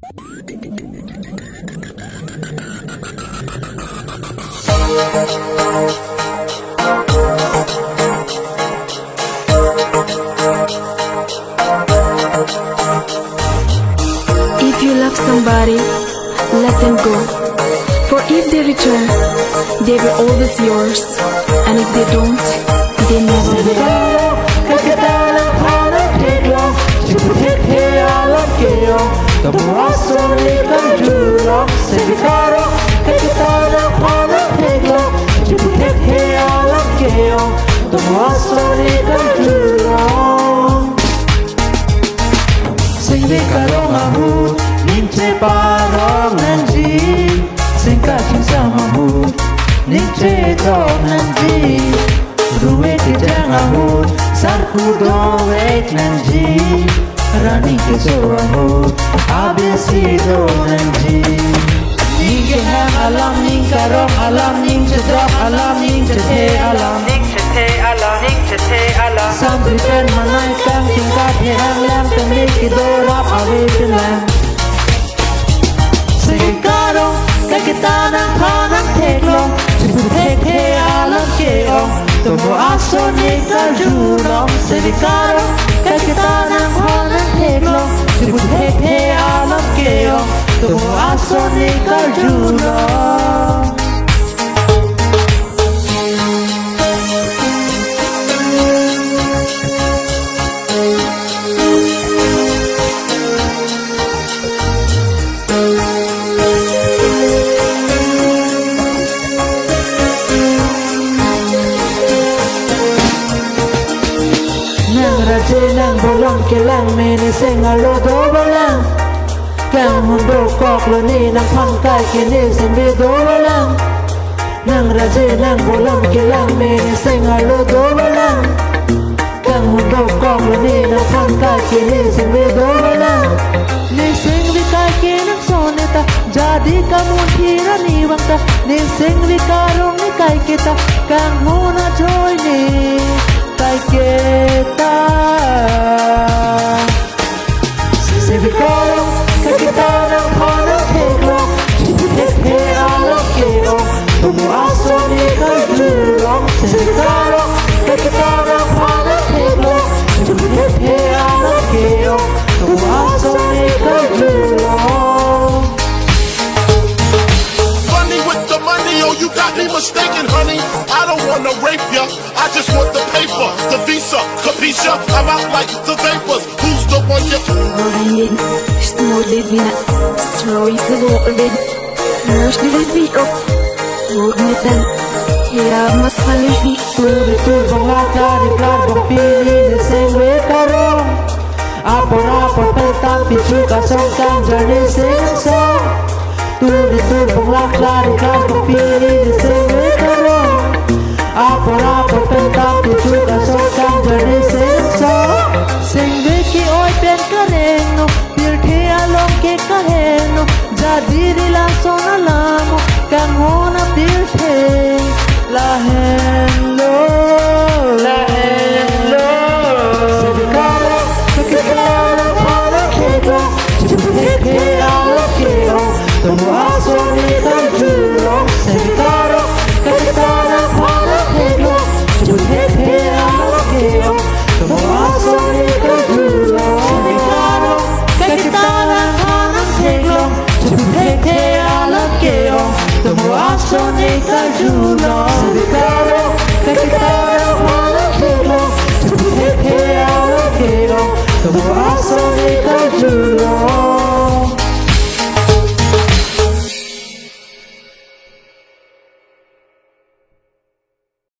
If you love somebody, let them go. For if they return, they were always yours. And if they don't, they never will. Sing vi karong ahu, nin che parong nanji. Sing ka ching sang ahu, nin che dong nanji. Ruwe ki jang ahu, sar ku do wait nanji. Rani ki so ahu, abesi do nanji. Ning ke hang alam, ning karong alam, ning che drop alam, ning che the alam. Sampai pen menaikkan tingkat yang lem temiki dorap awitin lem. Sekarang kita nang panang teklong, cepet alam keong, temu asoni kajulong. Sekarang kita nang panang teklong, cepet alam keong, temu asoni kajulong. Nang bolong kelang meni sengalo do balang kang hundo kok lo ni nang pangkai kini sembi do balang nang raje nang bolong kelang meni sengalo do balang kang hundo kok lo ni nang pangkai kini sembi do balang ni sengbi kai kini soneta jadi kamu tirani wangta ni sengbi karong ni kai kita kang huna joy ni kai kita. Sekarang kita nang panang teklong, cepet alam keong, temu asoni kajulong. Sekarang kita nang panang teklong, cepet alam keong, temu asoni kajulong. Funny with the money, oh you got me mistaken, honey. I don't wanna rape ya, I just want the paper, the visa, capisha. I'm out like the vapors. Who's the one you? Rolling, slowly vina, slowly rolling. First the beat of, hold me down. Yeah, mas malibi. Betul bangata di klar bangpili di sengwe karong. Apor petang picu kasong kang jani seng. Betul bangata di klar bangpili di sengwe karong. Apor petang picu kasong kang jani seng. Sengwe ki oi pen kareng no, pirthi along ke kaheng no. Jadi rilason alamo, kang hona pirthi lahen lo. Sekarang kita nang panang teklong, cepet alam keong, temu asoni kajulong. Sekarang kita nang panang teklong, cepet alam keong, temu asoni kajulong. Sekarang kita nang panang teklong, cepet alam keong, temu asoni kajulong. Sekarang kita nang panang teklong, cepet alam keong, temu asoni